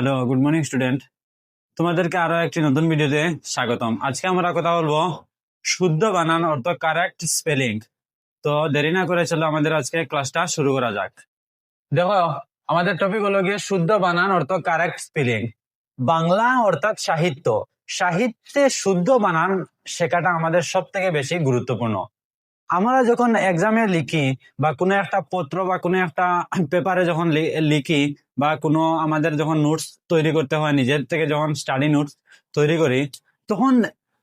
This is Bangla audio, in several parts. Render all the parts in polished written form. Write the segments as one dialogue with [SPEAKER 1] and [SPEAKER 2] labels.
[SPEAKER 1] Hello, good morning student. তোমাদেরকে আরো একটি নতুন ভিডিওতে স্বাগতম। আজকে আমরা কথা বলবো শুদ্ধ বানান অর্থ কারেক্ট স্পেলিং। তো দেরি না করে চলো আমাদের আজকে ক্লাসটা শুরু করা যাক। দেখো, আমাদের টপিক হলো গিয়ে শুদ্ধ বানান অর্থ কারেক্ট স্পেলিং। বাংলা অর্থাৎ সাহিত্য, সাহিত্যে শুদ্ধ বানান শেখাটা আমাদের সব থেকে বেশি গুরুত্বপূর্ণ। আমরা যখন এক্সামে লিখি বা কোনো একটা পত্র বা কোনো একটা পেপারে যখন লিখি বা কোনো আমাদের যখন নোটস তৈরি করতে হয়, নিজের থেকে যখন স্টাডি নোটস তৈরি করি, তখন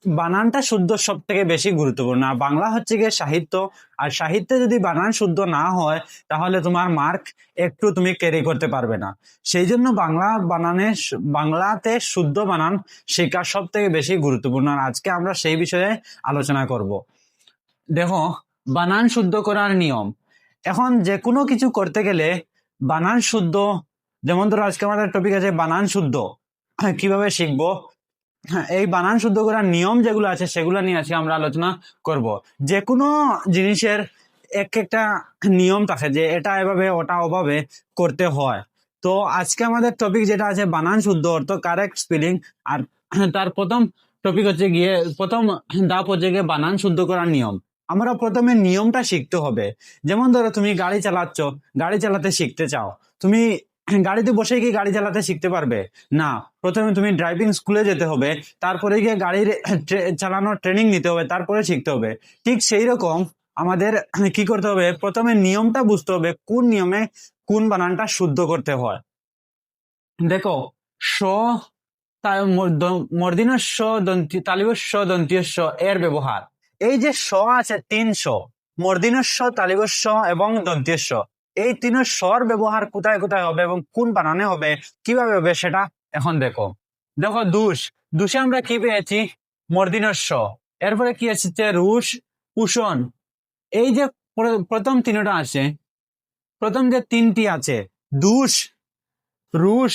[SPEAKER 1] বানানটা শুদ্ধ সব থেকে বেশি গুরুত্বপূর্ণ। আর বাংলা হচ্ছে গিয়ে সাহিত্য, আর সাহিত্যে যদি বানান শুদ্ধ না হয় তাহলে তোমার মার্ক একটু তুমি ক্যারি করতে পারবে না। সেই জন্য বাংলাতে শুদ্ধ বানান শেখা সব থেকে বেশি গুরুত্বপূর্ণ। আর আজকে আমরা সেই বিষয়ে আলোচনা করব। দেখো, বানান শুদ্ধ করার নিয়ম। এখন যে কোনো কিছু করতে গেলে বানান শুদ্ধ, যেমন ধরো আজকে আমাদের টপিক আছে বানান শুদ্ধ, কিভাবে শিখবো। এই বানান শুদ্ধ করার নিয়ম যেগুলো আছে সেগুলো নিয়ে আজকে আমরা আলোচনা করব। যে কোনো জিনিসের একটা নিয়ম থাকে যে এটা এভাবে ওটা ওভাবে করতে হয়। তো আজকে আমাদের টপিক যেটা আছে বানান শুদ্ধ অর্থ কারেক্ট স্পেলিং। আর তার প্রথম টপিক হচ্ছে গিয়ে, প্রথম ধাপ হচ্ছে গিয়ে বানান শুদ্ধ করার নিয়ম। আমরা প্রথমে নিয়মটা শিখতে হবে। যেমন ধরো তুমি গাড়ি চালাচ্ছ, গাড়ি চালাতে শিখতে চাও, তুমি গাড়িতে বসে কি গাড়ি চালাতে শিখতে পারবে না। প্রথমে তুমি ড্রাইভিং স্কুলে যেতে হবে, তারপরে গিয়ে গাড়ির চালানোর ট্রেনিং নিতে হবে, তারপরে শিখতে হবে। ঠিক সেই রকম আমাদের কি করতে হবে, প্রথমে নিয়মটা বুঝতে হবে কোন নিয়মে কোন বানানটা শুদ্ধ করতে হয়। দেখো, স মূর্ধন্য তালিবস্য দন্ত্যস্য এর ব্যবহার। এই যে স আছে 300, মূর্ধন্য তালিবস্য এবং দন্ত্যস্য, এই তিন স্বর ব্যবহার কোথায় কোথায় হবে এবং কোন বানানে হবে, কিভাবে হবে সেটা এখন দেখো। দেখো, দুষে আমরা কি পেয়েছি, মূর্ধন্য। এরপরে কি এসেছে, রুশ, উষণ। এই যে প্রথম তিনটা আছে, প্রথম যে তিনটি আছে দুষ, রুশ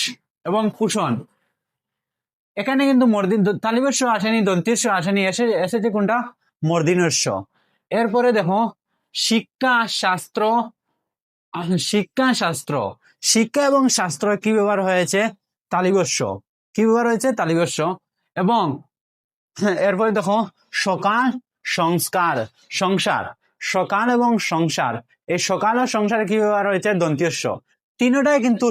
[SPEAKER 1] এবং কুষণ, এখানে কিন্তু তালিবস্য আসেনি, দন্ত্যস্য আসেনি, এসেছে কোনটা, মূর্ধন্য। এরপরে দেখো, শিক্ষা শাস্ত্র, শিক্ষা শাস্ত্র, শিক্ষা এবং শাস্ত্র কি ব্যবহার হয়েছে, তালিবস্য। কি ব্যবহার হয়েছে, তালিবস্য। এবং এরপরে দেখো, সকাল, সংস্কার, সংসার, সকাল এবং সংসার, এই সকাল ও সংসারে কি ব্যবহার হয়েছে, দন্ত্যস্য। তিনটাই কিন্তু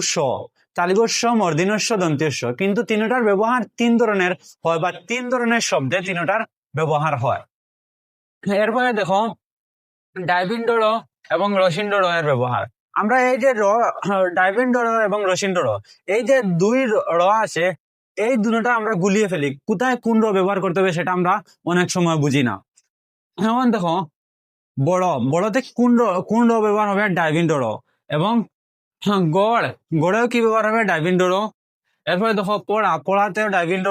[SPEAKER 1] তালিবস্য, মূর্ধন্য, দন্ত্যস্য, কিন্তু তিনটার ব্যবহার তিন ধরনের হয় বা তিন ধরনের শব্দে তিনটার ব্যবহার হয়। এরপরে দেখো, ডাইভিন্ড এবং রসিন্ড এর ব্যবহার। আমরা এই যে ডাইভিন্ড এবং রসিন্ড, এই যে দুই আছে, এই দুটোটা আমরা গুলিয়ে ফেলি, কোথায় কোন ব্যবহার করতে হবে সেটা আমরা অনেক সময় বুঝি না। যেমন দেখো, বড়তে কোন ব্যবহার হবে, ডাইভিন্ড। এবং গড়েও কি ব্যবহার হবে, ডাইভিন্ড। এরপরে দেখো, পড়াতেও ডাইভিন্ড।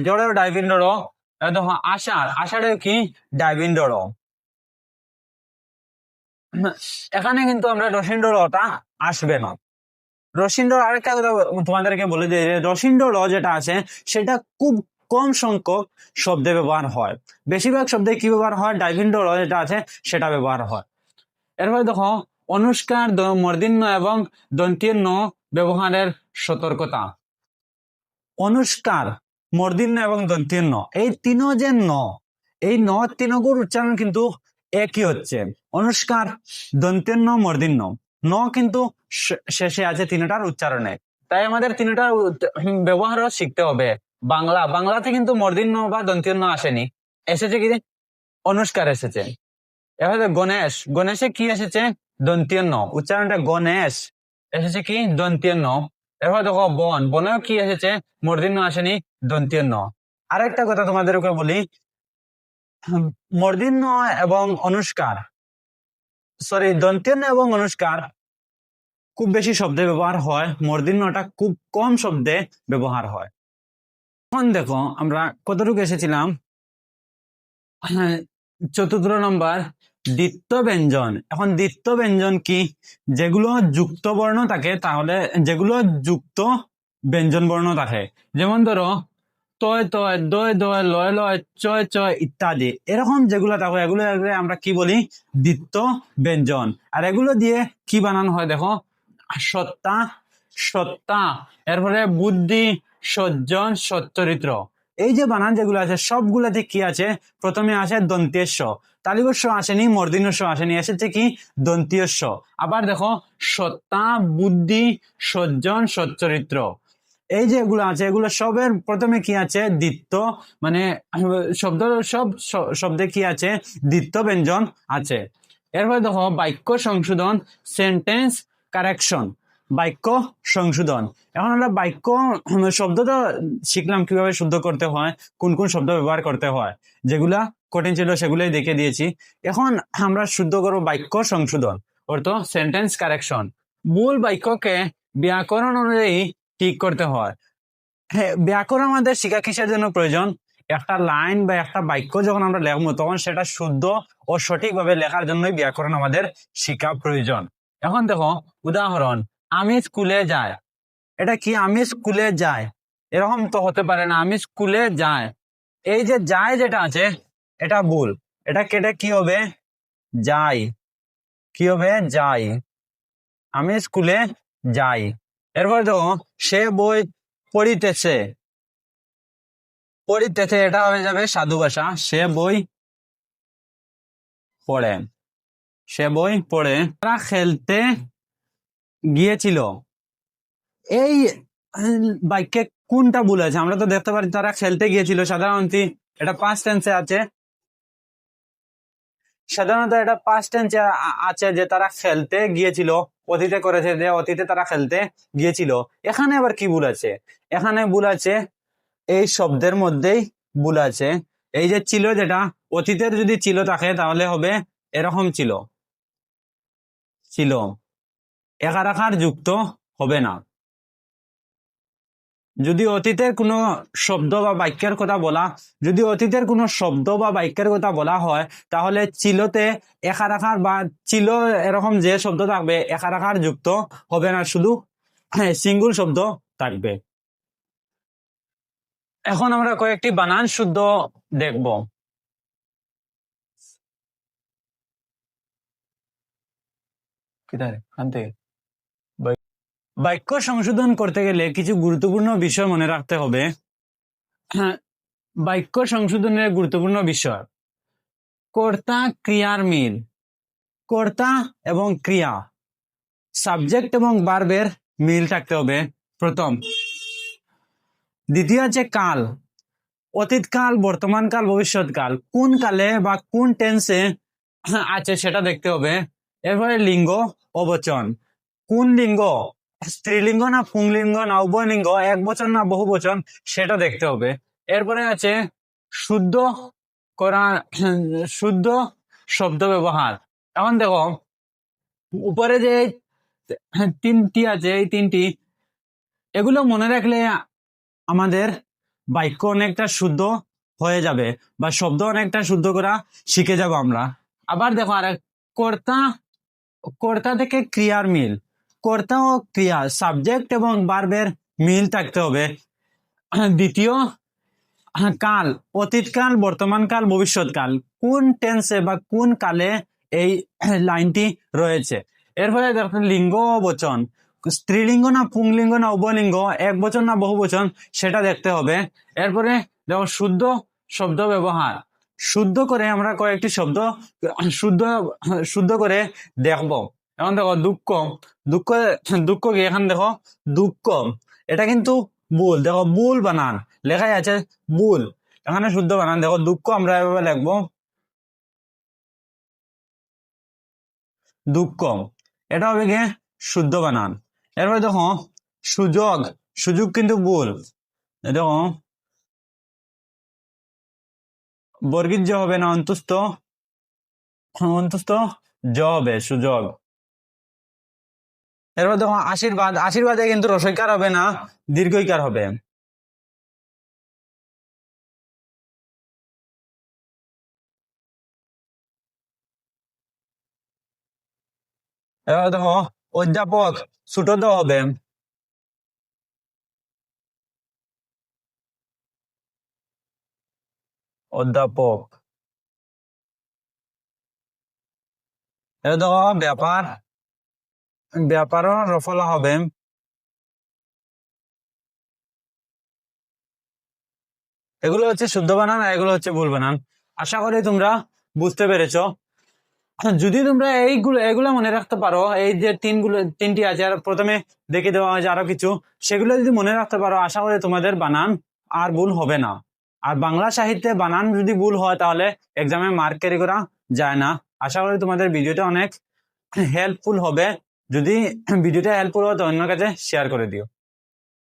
[SPEAKER 1] জড়েও ডাইভিন্ড। দেখো, আষাঢ়েও কি, ডাইভিন্ড। এখানে কিন্তু আমরা রসিন্ডটা আসবে না। রসিন্ড, আরেকটা কথা তোমাদেরকে বলে দিই, রসিন্ড যেটা আছে সেটা খুব কম সংখ্যক শব্দে ব্যবহার হয়। বেশিরভাগ শব্দে কি ব্যবহার হয়, ডাইভিন্ড যেটা আছে সেটা ব্যবহার হয়। এরপরে দেখো, অনুষ্কার, মূর্ধন্য এবং দন্ত্যন্য ব্যবহারের সতর্কতা। অনুষ্কার, মূর্ধন্য এবং দন্ত্যন্য, এই তিনও যে এই তিনগুর উচ্চারণ কিন্তু একই হচ্ছে, অনুষ্কার, দন্ত্যন্য, মূর্ধন্য। কিন্তু শেষে আছে তিনটার উচ্চারণে। তাই আমাদের তিনটার ব্যবহারও শিখতে হবে। বাংলাতে কিন্তু মূর্ধন্য বা দন্ত্যন্য আসেনি, এসেছে কি, অনুষ্কার এসেছে। এবার গণেশে কি এসেছে, দন্ত্যন্য, উচ্চারণটা গণেশ, এসেছে কি, দন্ত্যন্য। এবার দেখো, বনেও কি এসেছে, মূর্ধন্য আসেনি, দন্ত্যন্য। আরেকটা কথা তোমাদেরকে বলি, মূর্ধন্য এবং অনুষ্কার, দন্ত্যন্য এবং অনুষ্কার খুব বেশি শব্দে ব্যবহার হয়, মূর্ধন্যটা খুব কম শব্দে ব্যবহার হয়। এখন দেখো আমরা কতটুকু এসেছিলাম, চতুর্থ নম্বর, দ্বিত্ব ব্যঞ্জন। এখন দ্বিত্ব ব্যঞ্জন কি, যেগুলো যুক্ত বর্ণ থাকে, তাহলে যেগুলো যুক্ত ব্যঞ্জন বর্ণ থাকে, যেমন ধরো তয় তয়, দয় দয়, লয় লয়, চয় চয় ইত্যাদি, এরকম যেগুলো থাকে এগুলো আমরা কি বলি, দ্বিত্ব ব্যঞ্জন। আর এগুলো দিয়ে কি বানানো হয়, দেখো, সত্তা, সত্তা, এরপরে বুদ্ধি, সজ্জন, সচ্চরিত্র। এই যে বানান যেগুলো আছে সবগুলাতে কি আছে? প্রথমে আসে দন্ত্যের স, তালিবস্য আসেনি, মূর্ধন্য স আসেনি, এসেছে কি দন্তীয় স। আবার দেখো সত্তা, বুদ্ধি, সজ্জন, সচ্চরিত্র। এই যে এগুলো আছে এগুলো সবের প্রথমে কি আছে? দ্বিত্ব, মানে শব্দ, সব শব্দে কি আছে? দ্বিত্ব ব্যঞ্জন আছে। এরপরে দেখো বাক্য সংশোধন, সেন্টেন্স কারেকশন। বাক্য সংশোধন, এখন আমরা বাক্য শব্দ তো শিখলাম কিভাবে শুদ্ধ করতে হয়, কোন কোন শব্দ ব্যবহার করতে হয়, যেগুলা কঠিন ছিল সেগুলোই দেখে দিয়েছি। এখন আমরা শুদ্ধ করবো বাক্য সংশোধন, অর্থ সেন্টেন্স কারেকশন। মূল বাক্যকে ব্যাকরণ অনুযায়ী ঠিক করতে হয়। হ্যাঁ, ব্যাকরণ আমাদের শিক্ষা কিসের জন্য প্রয়োজন? একটা লাইন বা একটা বাক্য যখন আমরা লেখবো তখন সেটা শুদ্ধ ও সঠিকভাবে লেখার জন্যই ব্যাকরণ আমাদের শিক্ষা প্রয়োজন। এখন দেখো উদাহরণ, আমি স্কুলে যাই। এটা কি? আমি স্কুলে যাই, এরকম তো হতে পারে না, আমি স্কুলে যাই। এই যে যায় যেটা আছে এটা ভুল, এটা কেটে কি হবে? যাই। কি হবে? যাই। আমি স্কুলে যাই। এরপর দেখো সে বই পড়িতেছে। পড়িতেছে এটা হয়ে যাবে সাধু ভাষা, সে বই পড়ে। সে বই পড়ে। তারা খেলতে গিয়েছিল। এই বাক্যে কোনটা ভুল আছে? আমরা তো দেখতে পারি তারা খেলতে গিয়েছিল, সাধারণত এটা পাস্ট টেন্সে আছে। সাধারণত এটা পাস্ট টেন্সে আছে যে তারা খেলতে গিয়েছিল, অতীতে করেছে যে অতীতে তারা খেলতে গিয়েছিল। এখানে আবার কি ভুল আছে? এখানে ভুল আছে এই শব্দের মধ্যেই ভুল আছে। এই যে ছিল, যেটা অতীতের যদি ছিল থাকে তাহলে হবে এরকম ছিল, ছিল, একার আকার যুক্ত হবে না। যদি অতীতের কোনো শব্দ বা বাক্যের কথা বলা, যদি অতীতের কোনো শব্দ বা বাক্যের কথা বলা হয় তাহলে চিলতে একার আকার বা ছিল এরকম যে শব্দ থাকবে একার আকার যুক্ত হবে না, শুধু সিঙ্গুল শব্দ থাকবে। এখন আমরা কয়েকটি বানান শুদ্ধ দেখব। বাক্য সংশোধন করতে গেলে কিছু গুরুত্বপূর্ণ বিষয় মনে রাখতে হবে। হ্যাঁ, বাক্য সংশোধনের গুরুত্বপূর্ণ বিষয়, কর্তা ক্রিয়ার মিল। কর্তা এবং ক্রিয়া, সাবজেক্ট এবং ভার্বের মিল থাকতে হবে প্রথম। দ্বিতীয় হচ্ছে কাল, অতীতকাল, বর্তমানকাল, ভবিষ্যৎকাল, কোন কালে বা কোন টেন্সে আছে সেটা দেখতে হবে। এরপরে লিঙ্গ ও বচন, কোন লিঙ্গ, স্ত্রীলিঙ্গ না পুংলিঙ্গ না উভয়লিঙ্গ, এক বচন না বহু বচন, সেটা দেখতে হবে। এরপরে আছে শুদ্ধ করা, শুদ্ধ শব্দ ব্যবহার। এখন দেখো উপরে যে তিনটি আছে, এই তিনটি এগুলো মনে রাখলে আমাদের বাক্য অনেকটা শুদ্ধ হয়ে যাবে বা শব্দ অনেকটা শুদ্ধ করা শিখে যাব আমরা। আবার দেখো আর কর্তা, কর্তা থেকে ক্রিয়ার মিল, কর্তা ও ক্রিয়া, সাবজেক্ট এবং ভার্বের মিল থাকতে হবে। দ্বিতীয় কাল, অতীতকাল, বর্তমানকাল, ভবিষ্যৎকাল, কোন টেন্সে বা কোন কালে এই লাইনটি রয়েছে। এরপরে দেখুন লিঙ্গ ও বচন, স্ত্রীলিঙ্গ না পুংলিঙ্গ না উভয়লিঙ্গ, এক বচন না বহু বচন, সেটা দেখতে হবে। এরপরে দেখো শুদ্ধ শব্দ ব্যবহার, শুদ্ধ করে আমরা কয়েকটি শব্দ শুদ্ধ শুদ্ধ করে দেখবো। এখন দেখো দুঃখ, দুঃখ, দুঃখ কি? এখন দেখো দুঃখ, এটা কিন্তু ভুল, দেখো ভুল বানান লেখাই আছে, ভুল। এখানে শুদ্ধ বানান দেখো, দুঃখ আমরা এভাবে লিখবো দুঃখ, এটা হবে গিয়ে শুদ্ধ বানান। এরপরে দেখো সুযোগ, সুযোগ কিন্তু ভুল, দেখো বর্গিত জ হবে না, অন্তুস্থ, অন্তুস্থ জ হবে, সুযোগ। এরপর দেখো আশীর্বাদ, আশীর্বাদে কিন্তু রসইকার হবে না, দীর্ঘইকার হবে। এবার দেখো অধ্যাপক, ছোট দ হবে। অধ্যাপক। এবার দেখো ব্যাপার, ব্যাপারও রফলা হবে। এগুলো হচ্ছে শুদ্ধ বানান আর এগুলো হচ্ছে ভুল বানান। আশা করি তোমরা বুঝতে পেরেছো। যদি তোমরা এগুলো মনে রাখতে পারো, এই যে তিনটি আছে আর প্রথমে দেখে দেওয়া হয়েছে আরো কিছু, সেগুলো যদি মনে রাখতে পারো আশা করি তোমাদের বানান আর ভুল হবে না। আর বাংলা সাহিত্যে বানান যদি ভুল হয় তাহলে এক্সামে মার্ক ক্যারি করা যায় না। আশা করি তোমাদের ভিডিওটা অনেক হেল্পফুল হবে। যদি ভিডিওটা হেল্পফুল হয় তো অন্যের কাছে শেয়ার করে দিও।